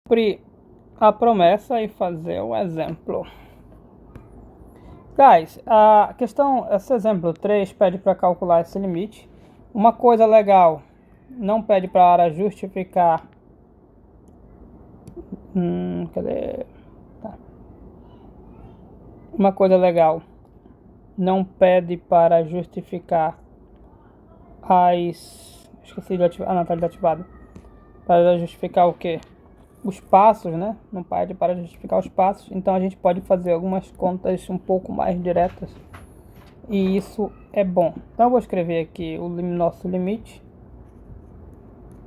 Cumprir a promessa e fazer o exemplo. Guys, a questão, esse exemplo 3 pede para calcular esse limite. Uma coisa legal, não pede para justificar. Cadê? Tá. Uma coisa legal, não pede para justificar as... Esqueci de ativar. Ah, não, tá desativado. Para justificar o que? Os passos, né? Não pede para justificar os passos. Então a gente pode fazer algumas contas um pouco mais diretas. E isso é bom. Então eu vou escrever aqui o nosso limite,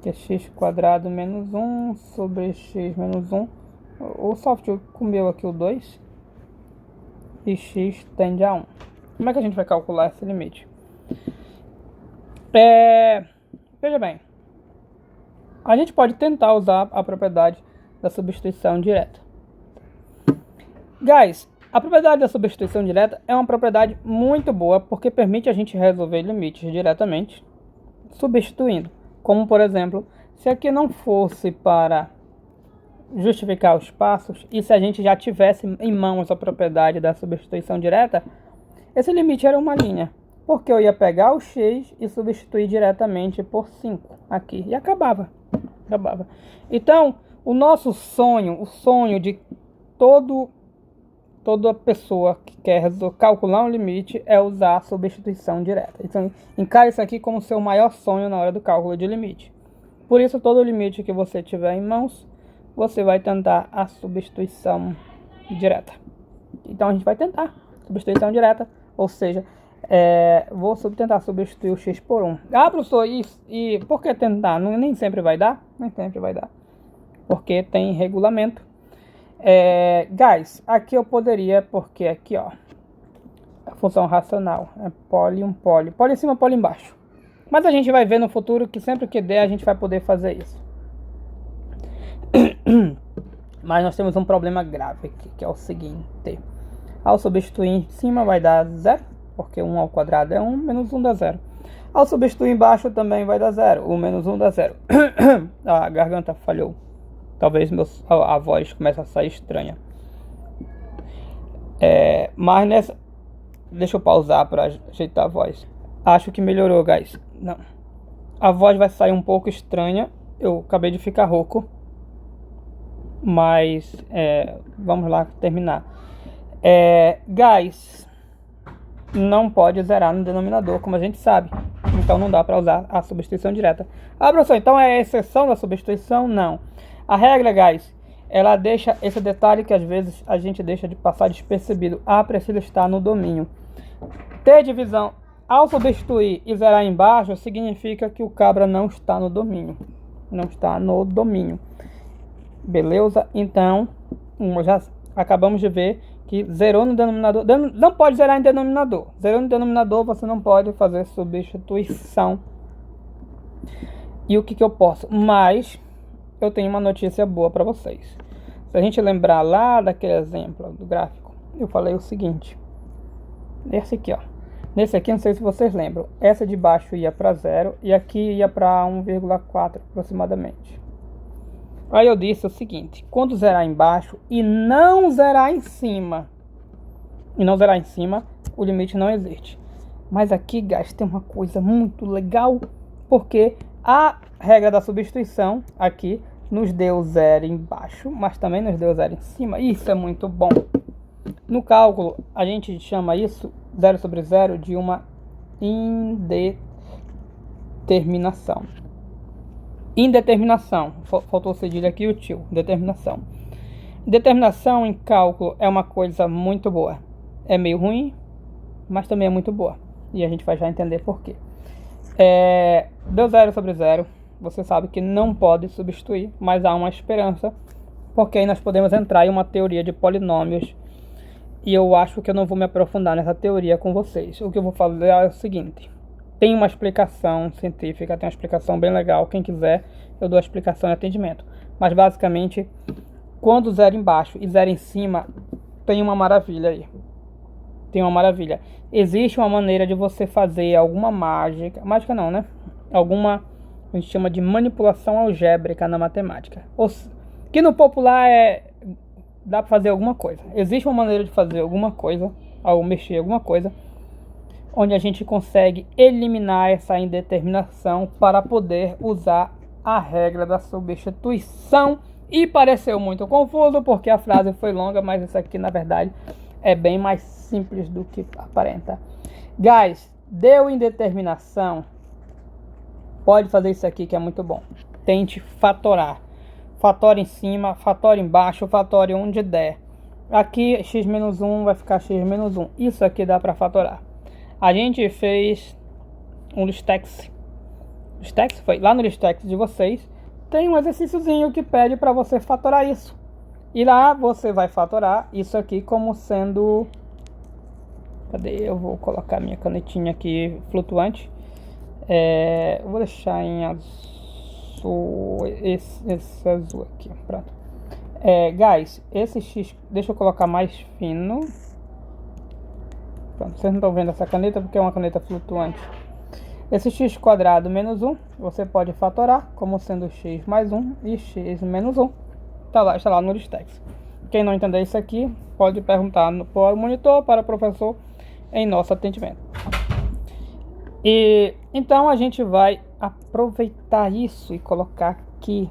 que é x² menos 1 sobre x menos 1. O software comeu aqui o 2. E x tende a 1. Como é que a gente vai calcular esse limite? Veja bem. A gente pode tentar usar a propriedade da substituição direta. Guys, a propriedade da substituição direta é uma propriedade muito boa porque permite a gente resolver limites diretamente substituindo. Como, por exemplo, se aqui não fosse para justificar os passos e se a gente já tivesse em mãos a propriedade da substituição direta, esse limite era uma linha. Porque eu ia pegar o x e substituir diretamente por 5 aqui e acabava. Então, o nosso sonho, o sonho de toda pessoa que quer calcular um limite é usar a substituição direta. Então, encare isso aqui como seu maior sonho na hora do cálculo de limite. Por isso, todo limite que você tiver em mãos, você vai tentar a substituição direta. Então, a gente vai tentar substituição direta, ou seja, vou tentar substituir o x por 1. Ah, professor, e por que tentar? Nem sempre vai dar? Nem sempre vai dar. Porque tem regulamento. Guys, aqui eu poderia, porque aqui, ó, a função racional é poli, poli em cima, poli embaixo. Mas a gente vai ver no futuro que sempre que der a gente vai poder fazer isso. Mas nós temos um problema grave aqui, que é o seguinte. Ao substituir em cima vai dar 0, porque 1 ao quadrado é 1, menos 1 dá 0. Ao substituir embaixo também vai dar 0, o menos 1 dá 0. A garganta falhou. Talvez a voz comece a sair estranha. Mas nessa... Deixa eu pausar para ajeitar a voz. Acho que melhorou, guys. Não. A voz vai sair um pouco estranha. Eu acabei de ficar rouco. Mas vamos lá terminar. Guys, não pode zerar no denominador, como a gente sabe. Então não dá para usar a substituição direta. Ah, professor, então é a exceção da substituição? Não. A regra, guys, ela deixa esse detalhe que às vezes a gente deixa de passar despercebido. A precisa estar no domínio. Ter divisão ao substituir e zerar embaixo significa que o cabra não está no domínio. Não está no domínio. Beleza? Então, já acabamos de ver que zerou no denominador. Não pode zerar em denominador. Zerou no denominador, você não pode fazer substituição. E o que eu posso? Mas eu tenho uma notícia boa para vocês. Se a gente lembrar lá daquele exemplo do gráfico, eu falei o seguinte. Esse aqui, ó. Nesse aqui, não sei se vocês lembram. Essa de baixo ia para 0 e aqui ia para 1,4 aproximadamente. Aí eu disse o seguinte. Quando zerar embaixo e não zerar em cima, o limite não existe. Mas aqui, guys, tem uma coisa muito legal. Porque a regra da substituição aqui nos deu 0 embaixo, mas também nos deu 0 em cima. Isso é muito bom. No cálculo, a gente chama isso 0 sobre 0 de uma indeterminação. Indeterminação. Faltou o cedilha aqui o tio. Determinação. Determinação em cálculo é uma coisa muito boa. É meio ruim, mas também é muito boa. E a gente vai já entender por quê. Deu 0 sobre 0. Você sabe que não pode substituir, mas há uma esperança. Porque aí nós podemos entrar em uma teoria de polinômios. E eu acho que eu não vou me aprofundar nessa teoria com vocês. O que eu vou fazer é o seguinte. Tem uma explicação científica, tem uma explicação bem legal. Quem quiser, eu dou a explicação em atendimento. Mas basicamente, quando 0 embaixo e 0 em cima, tem uma maravilha aí. Tem uma maravilha. Existe uma maneira de você fazer alguma mágica. Mágica não, né? Alguma, a gente chama de manipulação algébrica na matemática. Que no popular dá para fazer alguma coisa. Existe uma maneira de fazer alguma coisa, ou mexer alguma coisa, onde a gente consegue eliminar essa indeterminação para poder usar a regra da substituição. E pareceu muito confuso porque a frase foi longa, mas isso aqui na verdade é bem mais simples do que aparenta. Guys, deu indeterminação, pode fazer isso aqui que é muito bom. Tente fatorar. Fatore em cima, fatore embaixo, fatore onde der. Aqui x menos 1 vai ficar x menos 1. Isso aqui dá para fatorar. A gente fez um listex. Listex foi lá no listex de vocês. Tem um exercíciozinho que pede para você fatorar isso. E lá você vai fatorar isso aqui como sendo... Cadê? Eu vou colocar minha canetinha aqui flutuante. Eu vou deixar em azul. Esse azul aqui. Pronto. Guys, esse X... Deixa eu colocar mais fino. Pronto, vocês não estão vendo essa caneta porque é uma caneta flutuante. Esse x quadrado menos 1, você pode fatorar como sendo x mais 1 e x menos 1. Está lá no listex. Quem não entender isso aqui, pode perguntar para o monitor, para o professor, em nosso atendimento. E então a gente vai aproveitar isso e colocar aqui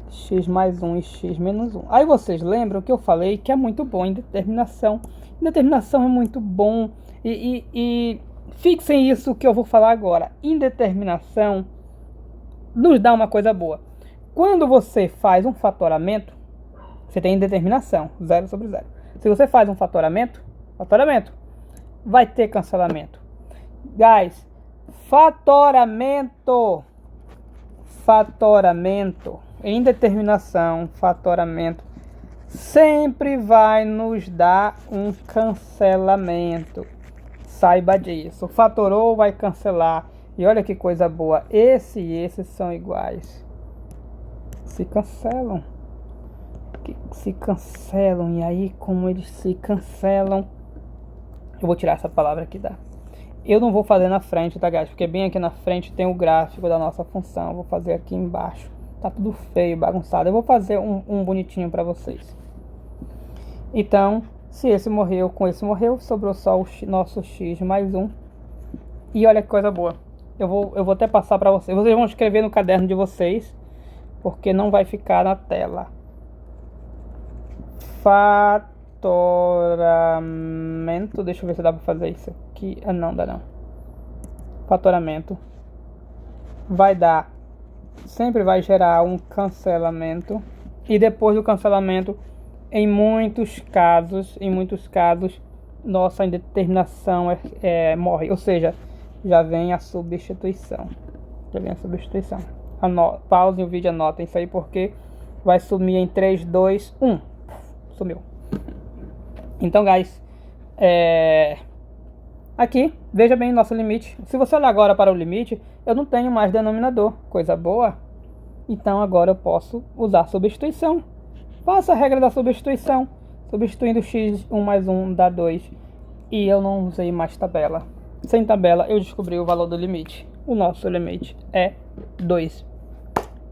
x mais 1 e x menos 1. Aí vocês lembram que eu falei que é muito bom indeterminação. Indeterminação é muito bom e fixem isso que eu vou falar agora. Indeterminação nos dá uma coisa boa. Quando você faz um fatoramento, você tem indeterminação, 0 sobre 0. Se você faz um fatoramento, vai ter cancelamento. Guys, fatoramento, indeterminação, fatoramento, sempre vai nos dar um cancelamento. Saiba disso. Fatorou, vai cancelar. E olha que coisa boa. Esse e esses são iguais. Se cancelam. Se cancelam. E aí, como eles se cancelam... Eu vou tirar essa palavra aqui, tá? Eu não vou fazer na frente, tá, guys? Porque bem aqui na frente tem o gráfico da nossa função. Eu vou fazer aqui embaixo. Tá tudo feio, bagunçado. Eu vou fazer um bonitinho pra vocês. Então... Se esse morreu, com esse morreu, sobrou só o nosso x mais 1. E olha que coisa boa. Eu vou até passar para vocês. Vocês vão escrever no caderno de vocês, porque não vai ficar na tela. Fatoramento. Deixa eu ver se dá para fazer isso aqui. Não, dá não. Fatoramento. Vai dar. Sempre vai gerar um cancelamento. E depois do cancelamento... Em muitos casos, nossa indeterminação morre. Ou seja, já vem a substituição. Pausem o vídeo, anotem isso aí, porque vai sumir em 3, 2, 1. Sumiu. Então, guys, aqui, veja bem nosso limite. Se você olhar agora para o limite, eu não tenho mais denominador. Coisa boa. Então, agora eu posso usar substituição. Faça a regra da substituição. Substituindo x, 1 mais 1 dá 2. E eu não usei mais tabela. Sem tabela eu descobri o valor do limite. O nosso limite é 2.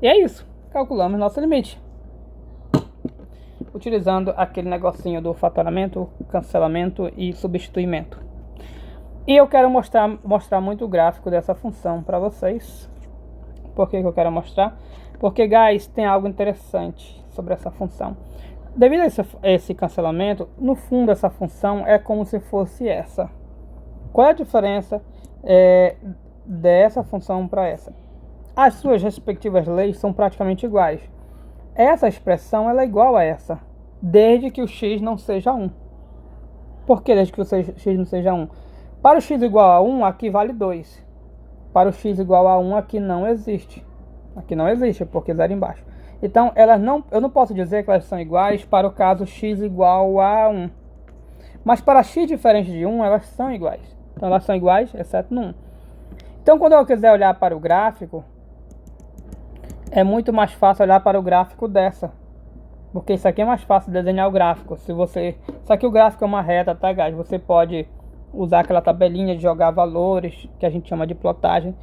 E é isso. Calculamos nosso limite. Utilizando aquele negocinho do fatoramento, cancelamento e substituimento. E eu quero mostrar muito o gráfico dessa função para vocês. Por que eu quero mostrar? Porque, guys, tem algo interessante sobre essa função. Devido a esse cancelamento, no fundo essa função é como se fosse essa. Qual é a diferença dessa função para essa? As suas respectivas leis são praticamente iguais. Essa expressão ela é igual a essa, desde que o x não seja 1. Por que desde que o x não seja 1? Para o x igual a 1, aqui vale 2. Para o x igual a 1, aqui não existe. Aqui não existe, porque zero embaixo. Então, eu não posso dizer que elas são iguais para o caso x igual a 1. Mas para x diferente de 1, elas são iguais. Então, elas são iguais, exceto no 1. Então, quando eu quiser olhar para o gráfico, é muito mais fácil olhar para o gráfico dessa. Porque isso aqui é mais fácil de desenhar o gráfico. Só que o gráfico é uma reta, tá, guys? Você pode usar aquela tabelinha de jogar valores, que a gente chama de plotagem.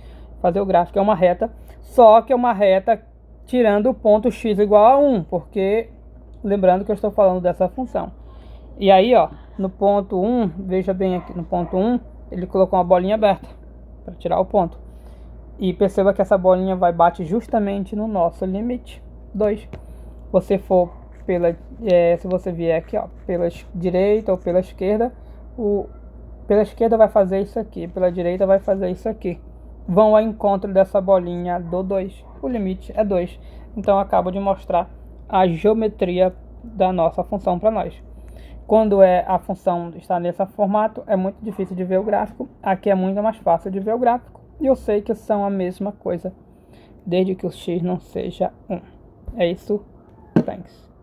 Fazer o gráfico é uma reta. Só que é uma reta tirando o ponto x igual a 1, porque lembrando que eu estou falando dessa função. E aí, ó, no ponto 1, veja bem aqui, no ponto 1, ele colocou uma bolinha aberta para tirar o ponto. E perceba que essa bolinha vai bater justamente no nosso limite 2. Se você vier aqui, ó, pela direita ou pela esquerda, pela esquerda vai fazer isso aqui, pela direita vai fazer isso aqui. Vão ao encontro dessa bolinha do 2. O limite é 2. Então, eu acabo de mostrar a geometria da nossa função para nós. Quando a função está nesse formato, é muito difícil de ver o gráfico. Aqui é muito mais fácil de ver o gráfico. E eu sei que são a mesma coisa, desde que o x não seja 1. É isso. Thanks.